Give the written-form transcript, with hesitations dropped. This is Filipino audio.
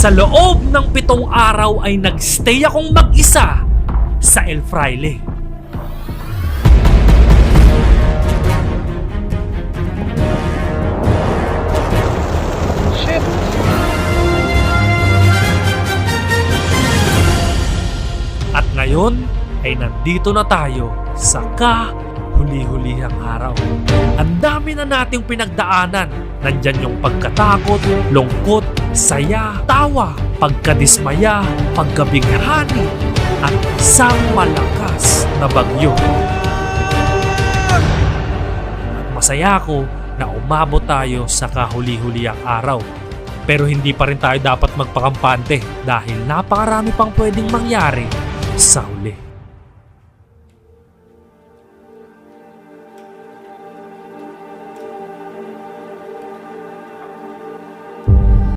Sa loob ng 7 araw ay nagstay akong mag-isa sa El Fraile. Shit! At ngayon ay nandito na tayo sa kahuli-hulihang araw. Ang dami na nating pinagdaanan. Nandyan yung pagkatakot, lungkot, saya, tawa, pagkadismaya, pagkabighani, at isang malakas na bagyo. At masaya ako na umabot tayo sa kahuli-hulihang araw. Pero hindi pa rin tayo dapat magpakampante dahil napakarami pang pwedeng mangyari sa huli.